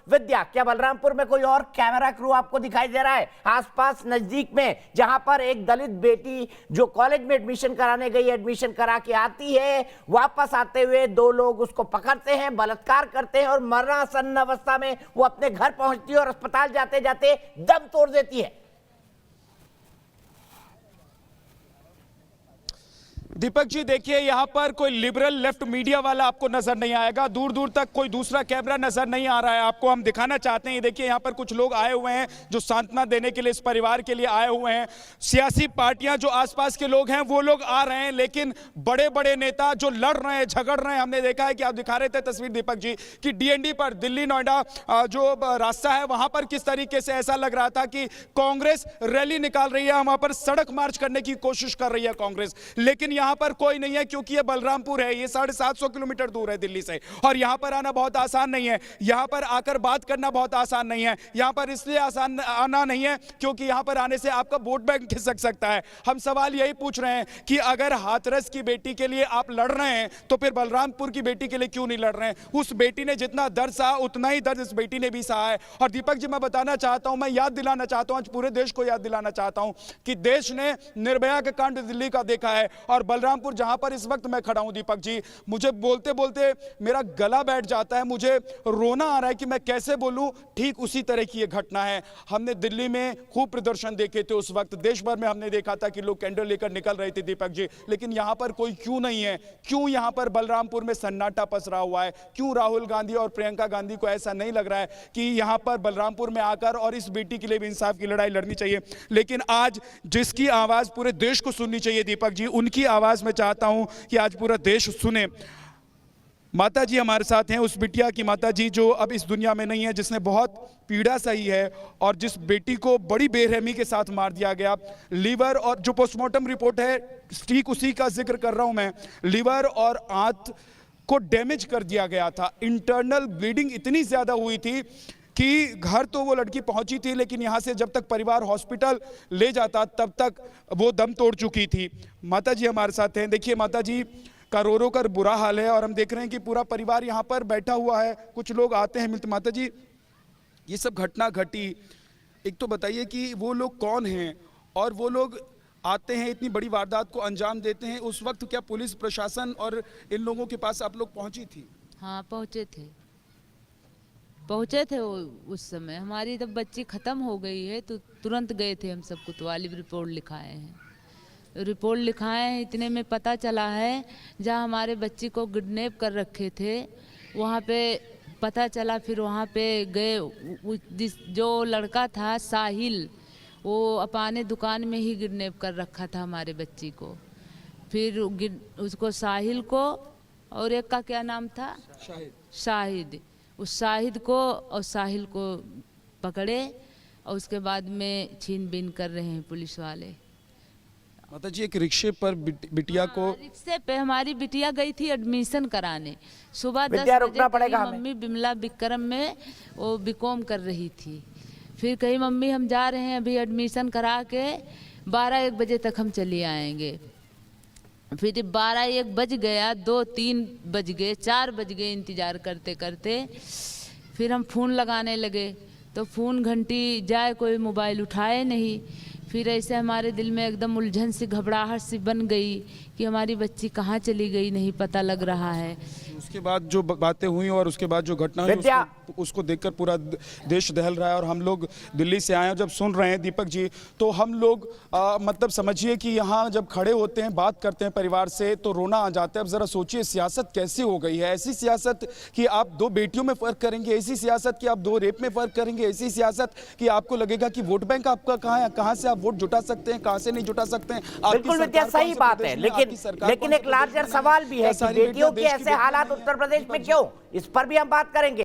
विद्या, क्या बलरामपुर में कोई और कैमरा क्रू आपको दिखाई दे रहा है आसपास नजदीक में, जहां पर एक दलित बेटी जो कॉलेज में एडमिशन कराने गई, एडमिशन करा के आती है, वापस आते हुए दो लोग उसको पकड़ते हैं, बलात्कार करते हैं और मरणासन्न अवस्था में वो अपने घर पहुंचती है और अस्पताल जाते जाते दम तोड़ देती है। दीपक जी देखिए, यहां पर कोई लिबरल लेफ्ट मीडिया वाला आपको नजर नहीं आएगा, दूर दूर तक कोई दूसरा कैमरा नजर नहीं आ रहा है आपको। हम दिखाना चाहते हैं, देखिए यहां पर कुछ लोग आए हुए हैं जो सांत्वना देने के लिए इस परिवार के लिए आए हुए हैं। सियासी पार्टियां जो आसपास के लोग हैं वो लोग आ रहे हैं, लेकिन बड़े बड़े नेता जो लड़ रहे हैं, झगड़ रहे हैं। हमने देखा है कि आप दिखा रहे थे तस्वीर दीपक जी कि डीएनडी पर दिल्ली नोएडा जो रास्ता है वहां पर किस तरीके से ऐसा लग रहा था कि कांग्रेस रैली निकाल रही है, वहां पर सड़क मार्च करने की कोशिश कर रही है कांग्रेस, लेकिन यहां पर कोई नहीं है क्योंकि यह बलरामपुर है, ये 750 किलोमीटर दूर है दिल्ली से, और यहां पर आना बहुत आसान नहीं है, यहां पर आकर बात करना बहुत आसान नहीं है। यहां पर इसलिए आसान आना नहीं है क्योंकि यहां पर आने से आपका वोट बैंक खिसक सकता है। हम सवाल यही पूछ रहे हैं कि अगर हाथरस की बेटी के लिए आप लड़ रहे हैं तो फिर बलरामपुर की बेटी के लिए क्यों नहीं लड़ रहे हैं? उस बेटी ने जितना दर्द सहा उतना ही दर्द इस बेटी ने भी सहा है। और दीपक जी मैं बताना चाहता हूं, मैं याद दिलाना चाहता हूं, आज पूरे देश को याद दिलाना चाहता हूं कि देश ने निर्भया का कांड दिल्ली का देखा है, और बलरामपुर जहां पर इस वक्त मैं खड़ा हूं दीपक जी, मुझे बोलते बोलते मेरा गला बैठ जाता है, मुझे रोना आ रहा है कि मैं कैसे बोलूं। ठीक उसी तरह की यह घटना है। हमने दिल्ली में खूब प्रदर्शन देखे थे, उस वक्त देश भर में हमने देखा था कि लोग कैंडल लेकर निकल रहे थे दीपक जी, लेकिन यहां पर कोई क्यों नहीं है? क्यों यहां पर बलरामपुर में सन्नाटा पसरा हुआ है? क्यों राहुल गांधी और प्रियंका गांधी को ऐसा नहीं लग रहा है कि यहां पर बलरामपुर में आकर और इस बेटी के लिए भी इंसाफ की लड़ाई लड़नी चाहिए? लेकिन आज जिसकी आवाज पूरे देश को सुननी चाहिए दीपक जी, उनकी आवाज में चाहता हूं कि आज पूरा देश सुने। माता जी हमारे साथ हैं, उस बिटिया की माता जी जो अब इस दुनिया में नहीं है, जिसने बहुत पीड़ा सही है और जिस बेटी को बड़ी बेरहमी के साथ मार दिया गया। लीवर और जो पोस्टमार्टम रिपोर्ट है ठीक उसी का जिक्र कर रहा हूं मैं, लीवर और आंत को डैमेज कर दिया गया था। इंटरनल ब्लीडिंग इतनी ज्यादा हुई थी कि घर तो वो लड़की पहुंची थी, लेकिन यहां से जब तक परिवार हॉस्पिटल ले जाता तब तक वो दम तोड़ चुकी थी। माता जी हमारे साथ हैं, देखिए माता जी का रो रो कर बुरा हाल है और हम देख रहे हैं कि पूरा परिवार यहाँ पर बैठा हुआ है, कुछ लोग आते हैं मिलते। माता जी ये सब घटना घटी, एक तो बताइए कि वो लोग कौन हैं और वो लोग आते हैं इतनी बड़ी वारदात को अंजाम देते हैं, उस वक्त क्या पुलिस प्रशासन और इन लोगों के पास आप लोग पहुंची थी? हाँ पहुँचे थे उस समय हमारी तब बच्ची ख़त्म हो गई है तो तुरंत गए थे हम सब कोतवाली रिपोर्ट लिखाए हैं। रिपोर्ट लिखाए हैं, इतने में पता चला है जहाँ हमारे बच्ची को किडनैप कर रखे थे वहाँ पे पता चला। फिर वहाँ पे गए, जो लड़का था साहिल, वो अपने दुकान में ही किडनैप कर रखा था हमारे बच्ची को। फिर उसको साहिल को और एक का क्या नाम था, शाहिद, उस शाहिद को और साहिल को पकड़े और उसके बाद में छीनबीन कर रहे हैं पुलिस वाले। माता जी एक रिक्शे पर बिटिया को, रिक्शे पे हमारी बिटिया गई थी एडमिशन कराने, सुबह 10 बजे मम्मी बिमला विक्रम में वो बीकॉम कर रही थी। फिर कही मम्मी हम जा रहे हैं अभी एडमिशन करा के 12-1 बजे तक हम चले आएंगे। फिर 12-1 बज गया, 2-3 बज गए, 4 बज गए इंतज़ार करते करते। फिर हम फ़ोन लगाने लगे तो फ़ोन घंटी जाए, कोई मोबाइल उठाए नहीं। फिर ऐसे हमारे दिल में एकदम उलझन सी, घबराहट सी बन गई कि हमारी बच्ची कहाँ चली गई, नहीं पता लग रहा है। उसके बाद जो बातें हुई और उसके बाद जो घटना हुई उसको देखकर पूरा देश दहल रहा है। और हम लोग दिल्ली से आए हैं, जब सुन रहे हैं दीपक जी तो हम लोग मतलब समझिए कि यहाँ जब खड़े होते हैं बात करते हैं परिवार से तो रोना आ जाता है। अब जरा सोचिए सियासत कैसी हो गई है, ऐसी सियासत कि आप 2 बेटियों में फ़र्क करेंगे, ऐसी सियासत कि आप 2 रेप में फ़र्क करेंगे, ऐसी सियासत कि आपको लगेगा कि वोट बैंक आपका कहाँ है, कहाँ से आप वोट जुटा सकते हैं, कहाँ से नहीं जुटा सकते हैं। बिल्कुल विद्या सही बात है, लेकिन एक लार्जर सवाल भी है कि बेटियों के ऐसे हालात उत्तर प्रदेश में क्यों, इस पर भी हम बात करेंगे।